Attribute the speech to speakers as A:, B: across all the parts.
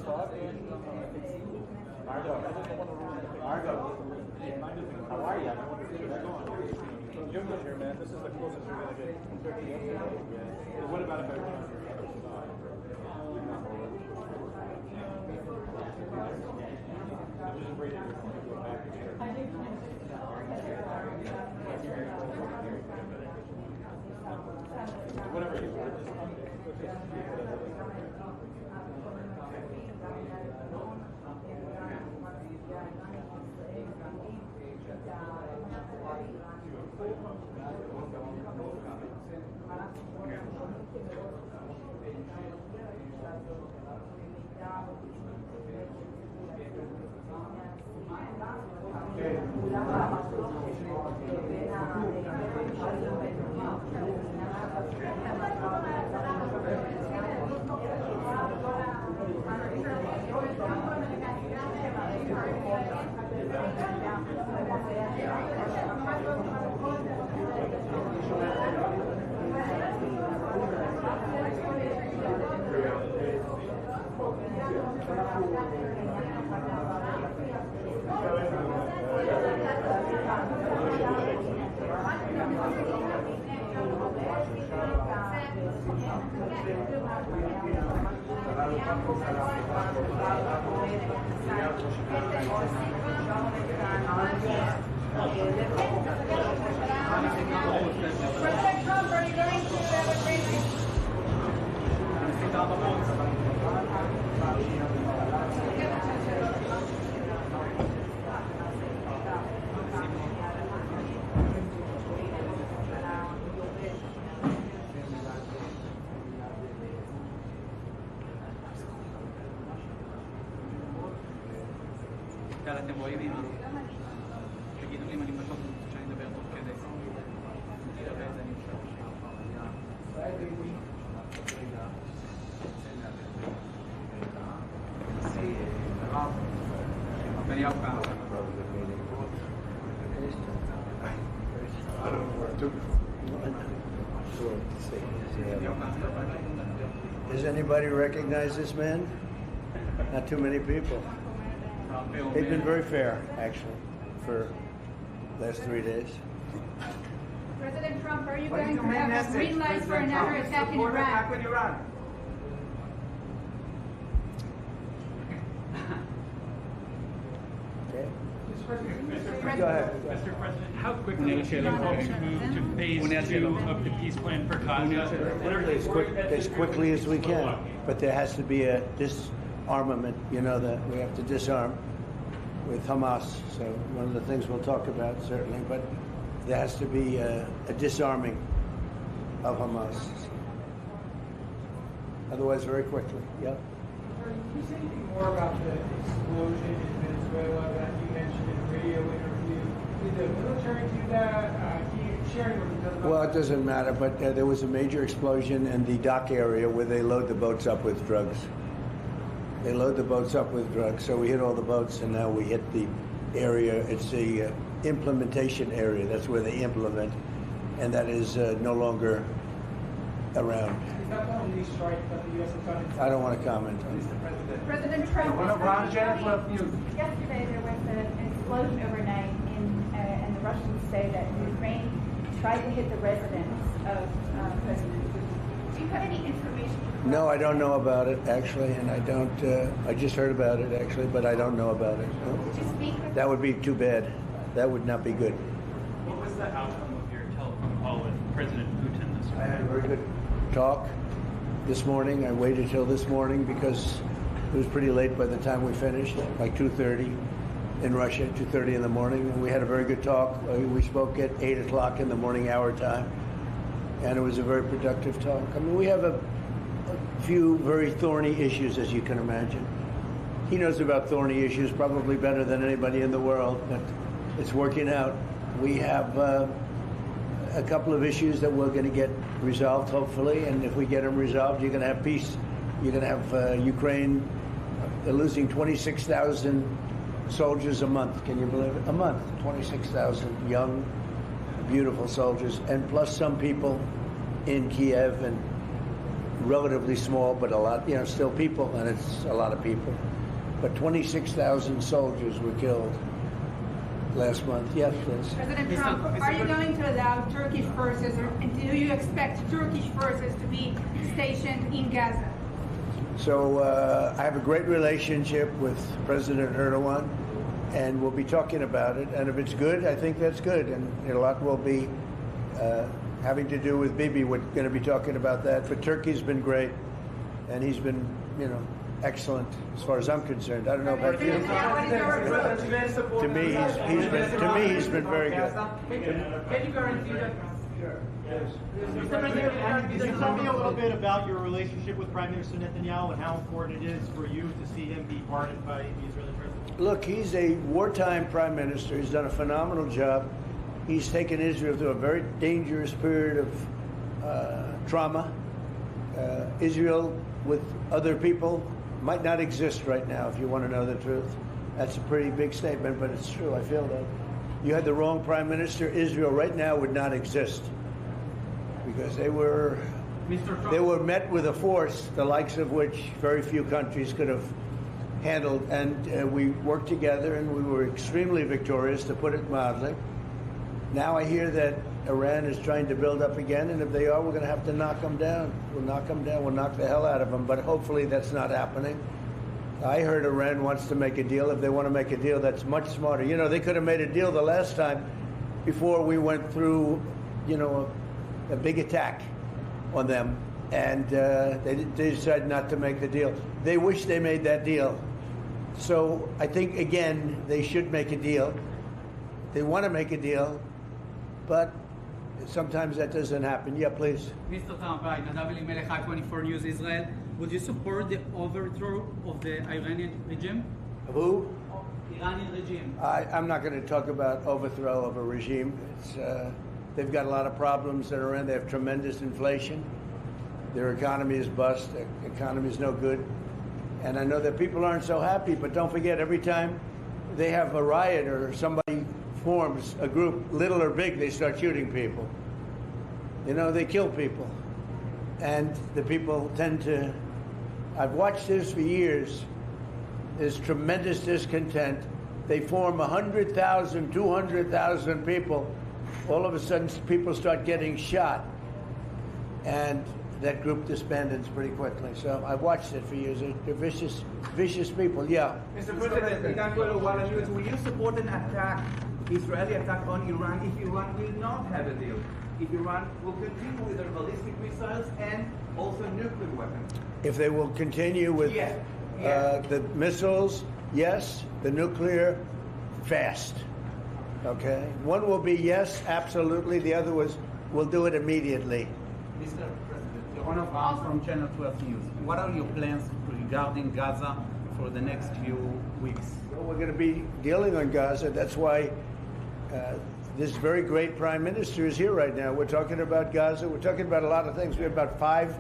A: How are you? You're good here, man. This is the closest you're going to get compared to yesterday. Yeah. What about if I return to I'm just afraid to go back here. Whatever you want.
B: President Trump, are you going to celebrate?
C: יאללה, אתם רואים אמא? תגידו לי אם אני בטוח שאני אדבר תוך כדי. נדבר את זה, אני נתניהו כאן.
D: Does anybody recognize this man? Not too many people. They've been very fair, actually, for the last 3 days.
B: President Trump, are you going to have a green light for another attack in Iran?
D: Okay.
A: Go ahead. Mr. President, how quickly should you hope to move to phase 2 of the peace plan for Gaza?
D: As quickly as we can, but there has to be a disarmament. You know that we have to disarm with Hamas. So one of the things we'll talk about certainly, but there has to be a disarming of Hamas. Otherwise, very quickly. Yeah.
E: Can you say anything more about the explosion in Venezuela that you mentioned in a radio interview? Did the military do that? Can you share any more details about
D: Well, it doesn't matter, but there was a major explosion in the dock area where they load the boats up with drugs. They load the boats up with drugs, so we hit all the boats, and now we hit the area. It's the implementation area. That's where they implement, and that is no longer around.
E: Is that the only strike that the U.S. has done?
D: I don't want to comment on it.
B: President Trump, yesterday there was an explosion overnight and the Russians say that Ukraine tried to hit the residence of President Putin. Do you have any information?
D: No, I don't know about it, actually, and I don't, I just heard about it, actually, but I don't know about it. No.
B: Did you speak with
D: That would be too bad. That would not be good.
A: What was the outcome of your telephone call with President Putin this
D: I had a
A: morning?
D: very good talk this morning. I waited till this morning because it was pretty late by the time we finished, like 2:30 in Russia, 2:30 in the morning. And we had a very good talk. We spoke at 8 o'clock in the morning hour time, and it was a very productive talk. I mean, we have a few very thorny issues, as you can imagine. He knows about thorny issues probably better than anybody in the world, but it's working out. We have a couple of issues that we're going to get resolved, hopefully, and if we get them resolved, you're going to have peace. You're going to have Ukraine, they're losing 26,000 soldiers a month. Can you believe it? A month, 26,000 young, beautiful soldiers, and plus some people in Kiev and relatively small, but a lot, still people, and it's a lot of people. But 26,000 soldiers were killed last month. Yes, please.
F: President Trump, are you going to allow Turkish forces, and do you expect Turkish forces to be stationed in Gaza?
D: So I have a great relationship with President Erdogan, and we'll be talking about it. And if it's good, I think that's good. And a lot will be having to do with Bibi. We're going to be talking about that. But Turkey's been great, and he's been, excellent as far as I'm concerned. I don't know about you. To me, he's been very good.
E: Can you guarantee that? Sure. Yes.
G: Mr. President, can you tell me a little bit about your relationship with Prime Minister Netanyahu and how important it is for you to see him be pardoned by the Israeli president?
D: Look, he's a wartime prime minister. He's done a phenomenal job. He's taken Israel through a very dangerous period of trauma. Israel, with other people, might not exist right now, if you want to know the truth. That's a pretty big statement, but it's true. I feel that. You had the wrong prime minister. Israel right now would not exist because they were met with a force the likes of which very few countries could have handled. And we worked together, and we were extremely victorious, to put it mildly. Now I hear that Iran is trying to build up again, and if they are, we're going to have to knock them down. We'll knock them down. We'll knock the hell out of them, but hopefully that's not happening. I heard Iran wants to make a deal. If they want to make a deal, that's much smarter. They could have made a deal the last time before we went through, a big attack on them, and they decided not to make the deal. They wish they made that deal. So I think, again, they should make a deal. They want to make a deal, but sometimes that doesn't happen. Yeah, please.
C: Mr. Trump, hi, Nadav Elimelech, 24 News Israel. Would you support the overthrow of the Iranian regime?
D: Who?
C: Iranian regime.
D: I'm not going to talk about overthrow of a regime. They've got a lot of problems that are in. They have tremendous inflation. Their economy is bust. Their economy is no good. And I know that people aren't so happy, but don't forget, every time they have a riot or somebody forms a group, little or big, they start shooting people. They kill people. And the people tend to... I've watched this for years. There's tremendous discontent. They form 100,000, 200,000 people. All of a sudden, people start getting shot. And that group disbands pretty quickly. So I've watched it for years. They're vicious people. Yeah.
H: Mr. President, will you support an attack, Israeli attack on Iran, if Iran will not have a deal? If Iran will continue with their ballistic missiles and also nuclear weapons?
D: If they will continue with the missiles, yes. The nuclear, fast. Okay? One will be yes, absolutely. The other was, we'll do it immediately.
H: Mr. President, Yohanna Baum from Channel 12 News. What are your plans regarding Gaza for the next few weeks?
D: Well, we're going to be dealing on Gaza. That's why this very great prime minister is here right now. We're talking about Gaza. We're talking about a lot of things. We have about 5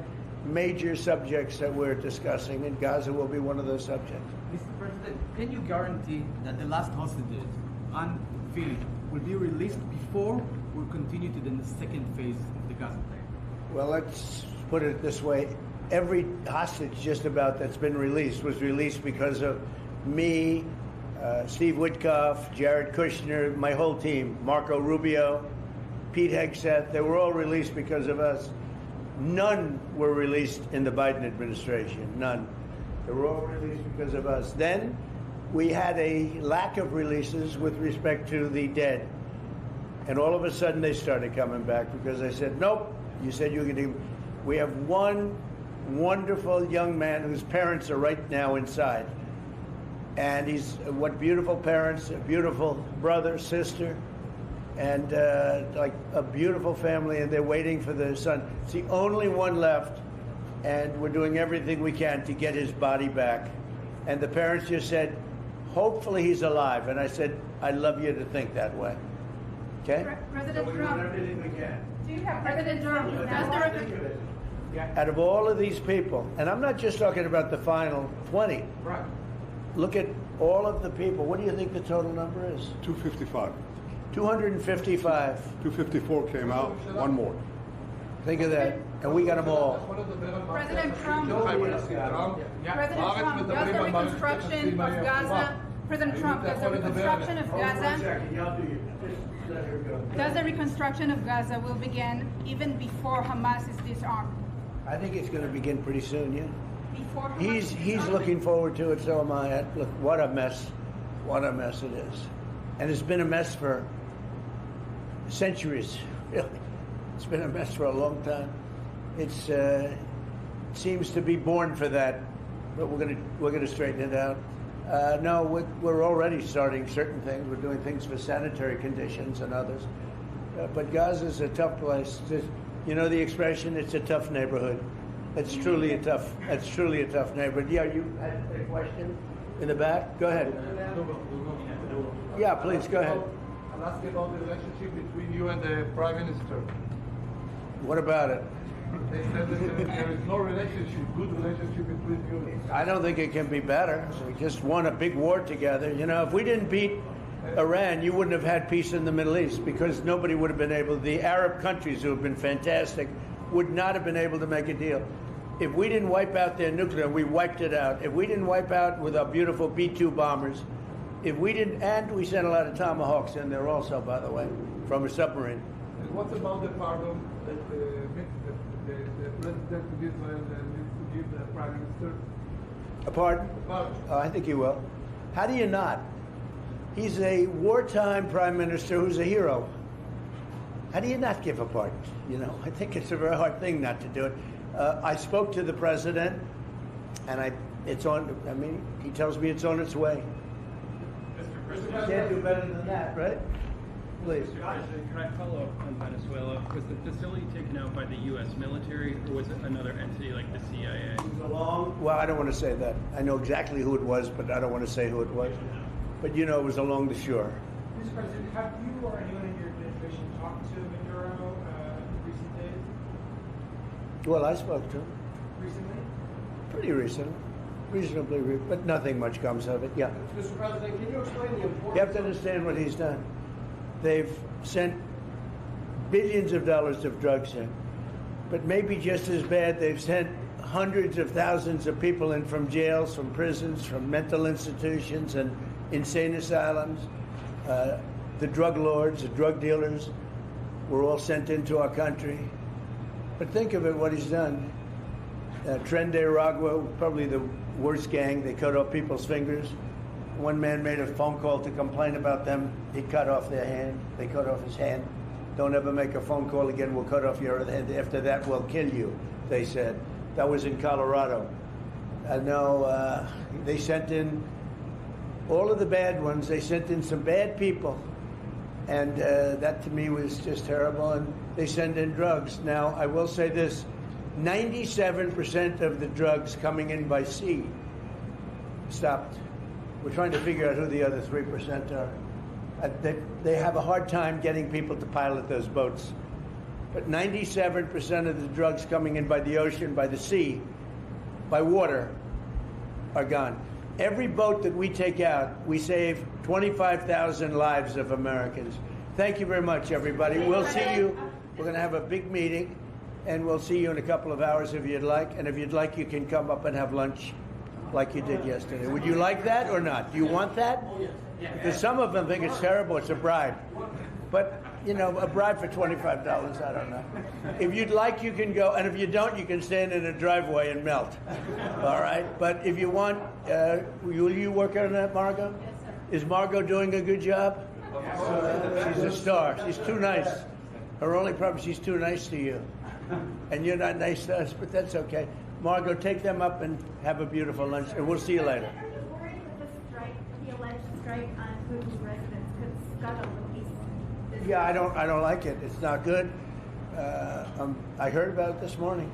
D: major subjects that we're discussing, and Gaza will be one of those subjects.
H: Mr. President, can you guarantee that the last hostages, Ran Philip, will be released before we'll continue to the second phase of the Gaza plan?
D: Well, let's put it this way. Every hostage just about that's been released was released because of me, Steve Witkoff, Jared Kushner, my whole team, Marco Rubio, Pete Hegseth. They were all released because of us. None were released in the Biden administration. None. They were all released because of us. Then we had a lack of releases with respect to the dead. And all of a sudden they started coming back because I said, nope, you said you were going to... We have one wonderful young man whose parents are right now inside. And he's, what beautiful parents, a beautiful brother, sister, and like a beautiful family, and they're waiting for the son. It's the only one left, and we're doing everything we can to get his body back. And the parents just said, hopefully he's alive. And I said, I'd love you to think that way. Okay?
B: President Trump,
D: Everything we can.
B: do you have President Trump?
D: Out of all of these people, and I'm not just talking about the final 20.
H: Right.
D: Look at all of the people. What do you think the total number is?
I: 255.
D: 255.
I: 254 came out, one more.
D: Think of that. and we got them all.
F: President Trump, does the reconstruction of Gaza, President Trump, does the reconstruction of Gaza, will begin even before Hamas is disarmed?
D: I think it's going to begin pretty soon, yeah.
F: Before Hamas
D: He's looking forward to it, so am I. Look, what a mess it is. And it's been a mess for centuries, really. It's been a mess for a long time. It's seems to be born for that, but we're gonna straighten it out. No, we're already starting certain things. We're doing things for sanitary conditions and others. But Gaza's a tough place. You know the expression, it's a tough neighborhood. It's truly a tough neighborhood. Yeah, you had a question in the back? Go ahead. Yeah, please, go ahead.
I: I'll ask you about the relationship between you and the Prime Minister.
D: What about it?
I: They said that there is no good relationship between you.
D: I don't think it can be better. We just won a big war together. You know, if we didn't beat Iran, you wouldn't have had peace in the Middle East because nobody would have been able, the Arab countries who have been fantastic, would not have been able to make a deal. If we didn't wipe out their nuclear, we wiped it out. If we didn't wipe out with our beautiful B-2 bombers, if we didn't, and we sent a lot of Tomahawks in there also, by the way, from a submarine.
I: And what about the pardon that the President of Israel needs to give the Prime Minister?
D: A pardon? Oh, I think he will. How do you not? He's a wartime prime minister who's a hero. How do you not give a pardon? You know, I think it's a very hard thing not to do it. I spoke to the president, and it's on. I mean, he tells me it's on its way.
A: Mr.
D: You
A: President,
D: can't do better than that, right? Please.
A: Mr. President, can I follow up on Venezuela? Was the facility taken out by the U.S. military, or was it another entity like the CIA?
D: Well, I don't want to say that. I know exactly who it was, but I don't want to say who it was. But you know, it was along the shore.
E: Mr. President, have you or anyone in your administration talked to Maduro in recent days?
D: Well, I spoke to him.
E: Recently?
D: Pretty recent. Reasonably, but nothing much comes of it. Yeah.
I: Mr. President, can you explain the importance?
D: You have to understand what he's done. They've sent billions of dollars of drugs in, but maybe just as bad, they've sent hundreds of thousands of people in from jails, from prisons, from mental institutions and insane asylums. The drug lords, the drug dealers were all sent into our country. But think of it, what he's done. Tren de Aragua, probably the worst gang. They cut off people's fingers. One man made a phone call to complain about them. He cut off their hand. They cut off his hand. Don't ever make a phone call again. We'll cut off your other hand. After that, we'll kill you, they said. That was in Colorado. No, they sent in all of the bad ones. They sent in some bad people. And that to me was just terrible. And they send in drugs. Now, I will say this. 97% of the drugs coming in by sea stopped. We're trying to figure out who the other 3% are. They have a hard time getting people to pilot those boats. But 97% of the drugs coming in by the ocean, by the sea, by water, are gone. Every boat that we take out, we save 25,000 lives of Americans. Thank you very much, everybody. We'll see you. We're going to have a big meeting, and we'll see you in a couple of hours if you'd like. And if you'd like, you can come up and have lunch like you did yesterday. Would you like that or not? Do you want that? Because some of them think it's terrible. It's a bribe. But, you know, a bribe for $25, I don't know. If you'd like, you can go. And if you don't, you can stand in a driveway and melt. All right? But if you want, will you work on that, Margot? Yes, sir. Is Margot doing a good job? She's a star. She's too nice. Her only problem is she's too nice to you. And you're not nice to us, but that's okay. Margot, take them up and have a beautiful lunch, and we'll see you later.
B: Are you worried that the alleged strike on Putin's residence could scuttle the peace?
D: Yeah, I don't like it. It's not good. I heard about it this morning.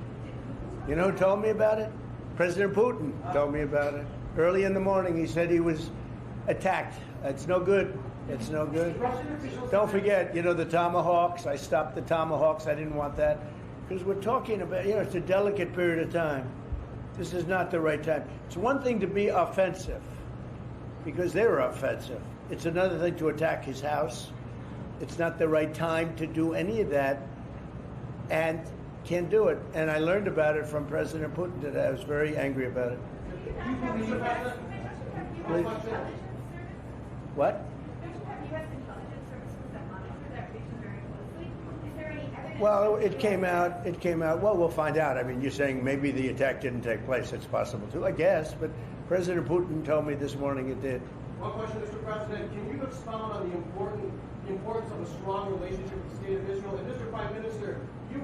D: You know who told me about it? President Putin told me about it. Early in the morning, he said he was attacked. It's no good. It's no good. Don't forget, you know, the Tomahawks. I stopped the Tomahawks. I didn't want that. Because we're talking about, you know, it's a delicate period of time. This is not the right time. It's one thing to be offensive, because they were offensive. It's another thing to attack his house. It's not the right time to do any of that. And can't do it. And I learned about it from President Putin today. I was very angry about it. Please. What? Well, it came out. Well, we'll find out. I mean, you're saying maybe the attack didn't take place. It's possible too, I guess. But President Putin told me this morning it did.
J: One question, Mr. President. Can you expound on the importance of a strong relationship with the state of Israel? And Mr. Prime Minister, you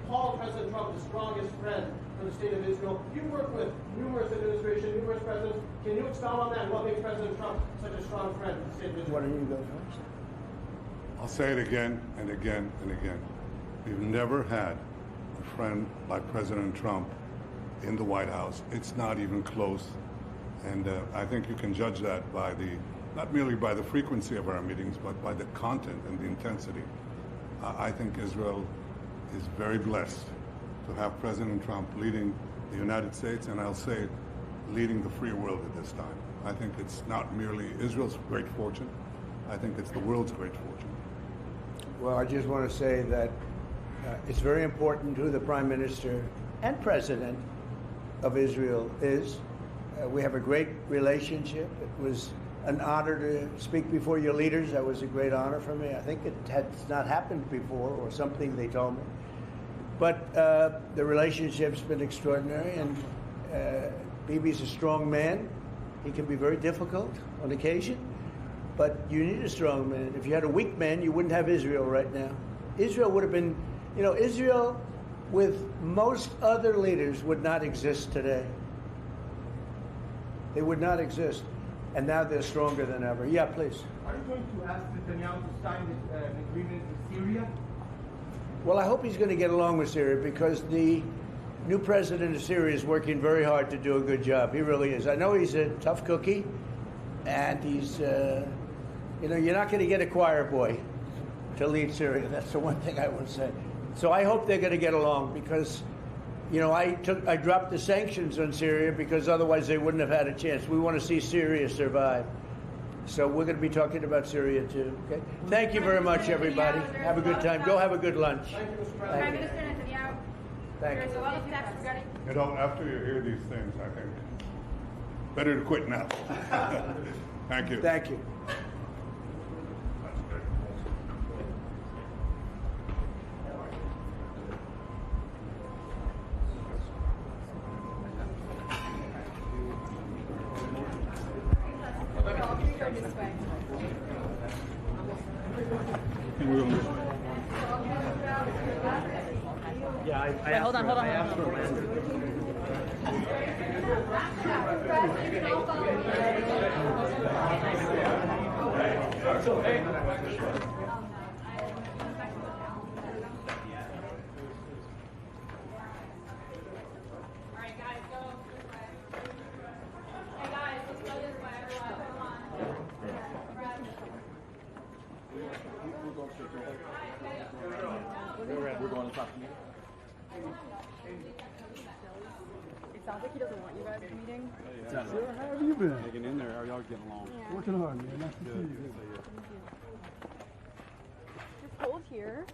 J: called President Trump the strongest friend for the state of Israel. You work with numerous administrations, numerous presidents. Can you expound on that and what makes President Trump such a strong friend for the state of Israel?
D: Why don't you go first?
K: I'll say it again and again and again. We've never had a friend like President Trump in the White House. It's not even close. And I think you can judge that by not merely by the frequency of our meetings, but by the content and the intensity. I think Israel is very blessed to have President Trump leading the United States, and I'll say leading the free world at this time. I think it's not merely Israel's great fortune. I think it's the world's great fortune.
D: Well, I just want to say that it's very important who the Prime Minister and President of Israel is. We have a great relationship. It was an honor to speak before your leaders. That was a great honor for me. I think it has not happened before, or something they told me. But the relationship's been extraordinary, and Bibi's a strong man. He can be very difficult on occasion, but you need a strong man. If you had a weak man, you wouldn't have Israel right now. Israel would have been, Israel with most other leaders would not exist today. They would not exist. And now they're stronger than ever. Yeah, please.
E: Are you going to ask Netanyahu to sign an agreement with Syria?
D: Well, I hope he's going to get along with Syria, because the new president of Syria is working very hard to do a good job. He really is. I know he's a tough cookie, and he's, you're not going to get a choir boy to lead Syria. That's the one thing I would say. So I hope they're going to get along, because, I dropped the sanctions on Syria because otherwise they wouldn't have had a chance. We want to see Syria survive. So we're going to be talking about Syria too. Okay. Thank you very much, everybody. Have a good time. Go have a good lunch.
F: Prime Minister Netanyahu,
D: Thank
F: there's
D: you.
F: a lot of steps regarding.
K: After you hear these things, I think better to quit now. Thank you.
D: Thank you.
C: Wait, hold on.
L: We're going to talk to you.
M: It sounds like he doesn't want you guys at the meeting.
L: Sure, how have you been? Hanging in there. How are y'all getting along?
M: Yeah.
L: Working hard, man. Nice to see you.
M: It's cold here.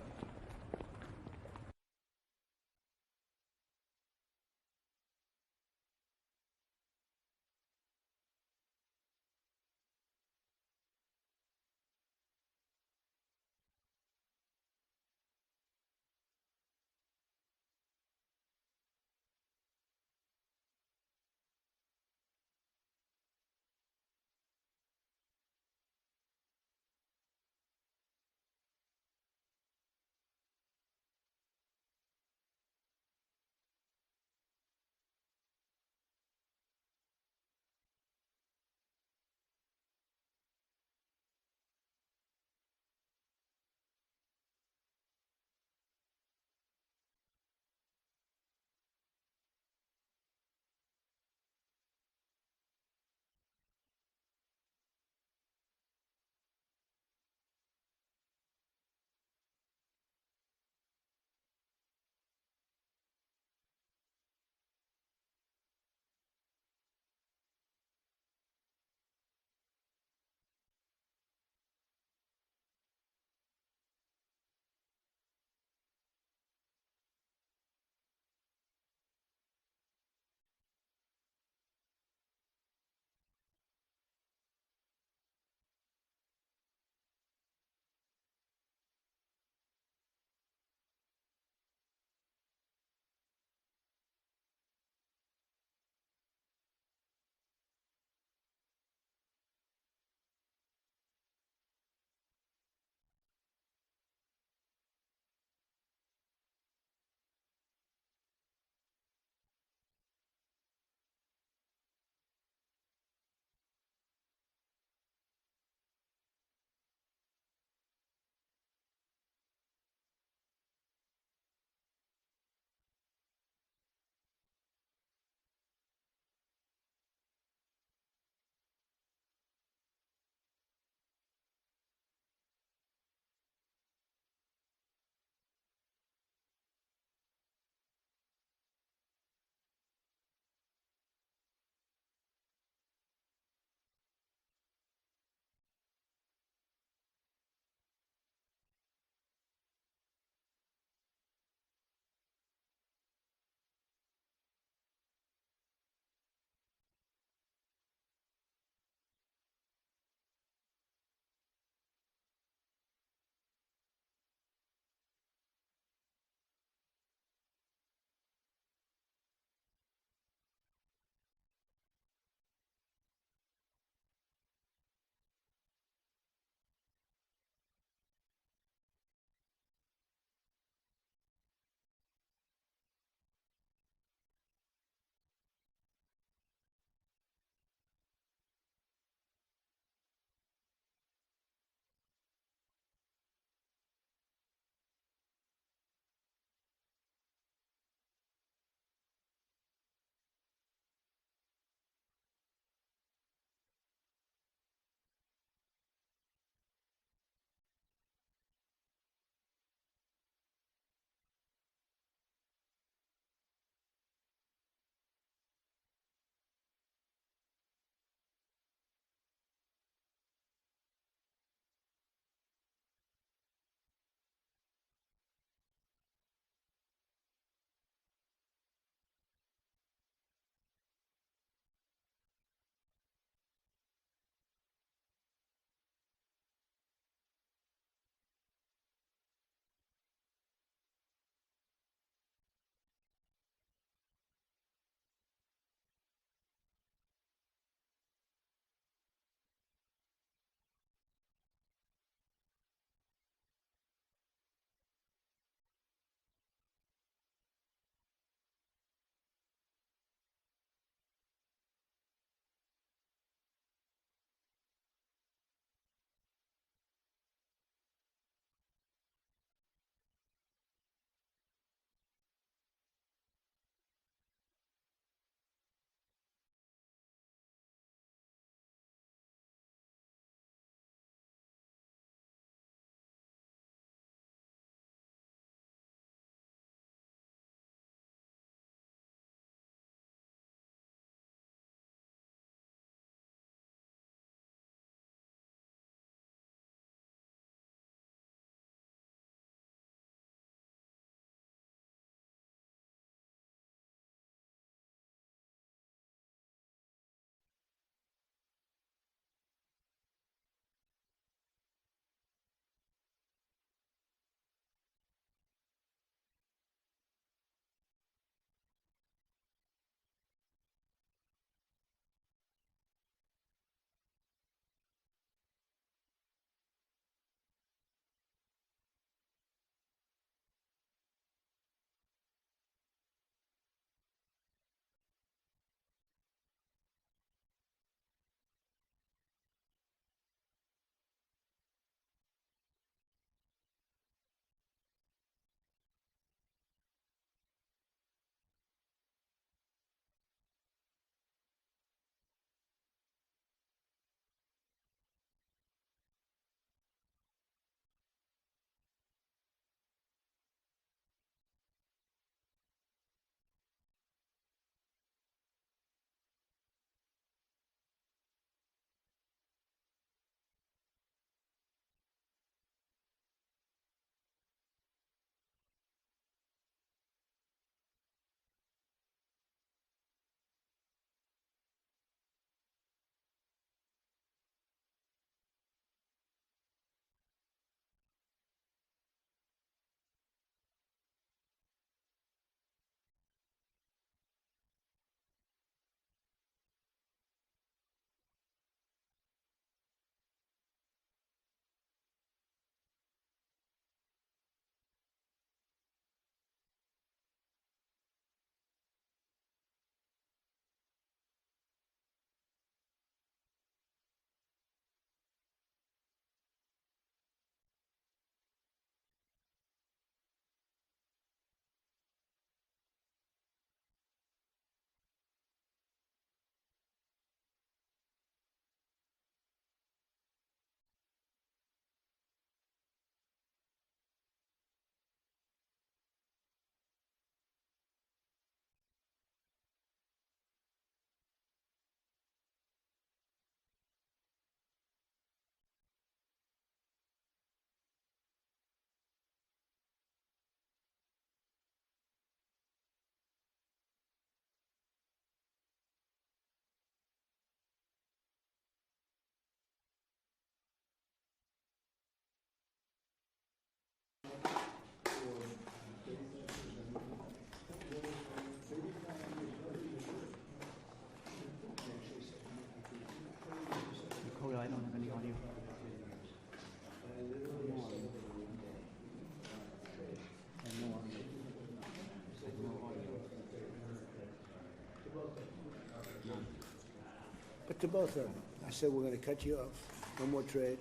D: but to both of them. I said, we're going to cut you off. No more trade.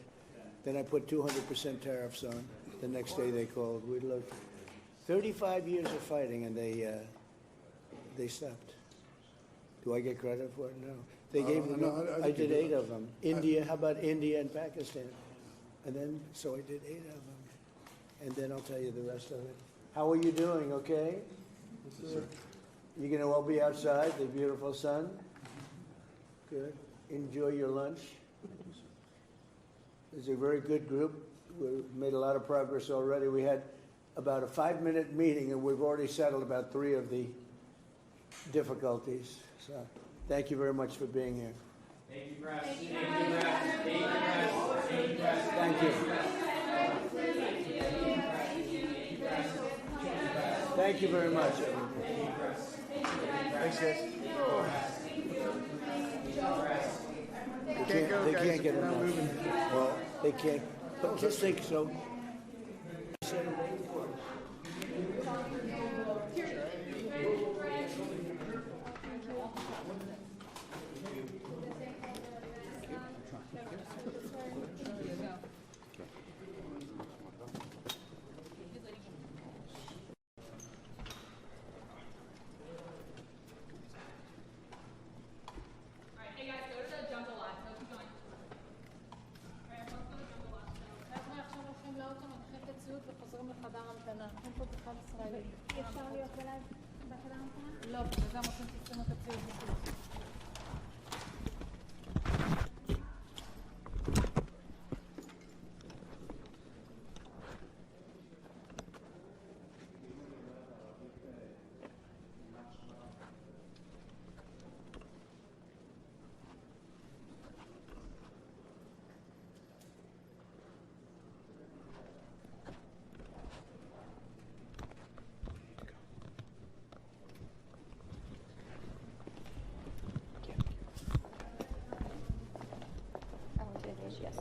D: Then I put 200% tariffs on. The next day they called. We looked. 35 years of fighting, and they stopped. Do I get credit for it? No. They gave me. I did 8 of them. India. How about India and Pakistan? And then, so I did 8 of them. And then I'll tell you the rest of it. How are you doing? Okay. Good. You're going to all be outside, the beautiful sun? Good. Enjoy your lunch. It's a very good group. We made a lot of progress already. We had about a 5-minute meeting, and we've already settled about 3 of the difficulties. So thank you very much for being here.
C: Thank you, press. Thank you, press. Thank you, press. Thank you, press.
D: Thank you. Thank you very much, everybody. Thanks, guys. They can't get enough. Well, they can't. But just think so.
M: Yes.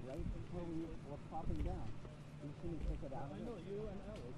N: Right before we were popping down. You couldn't take it out. I know, you and Alex.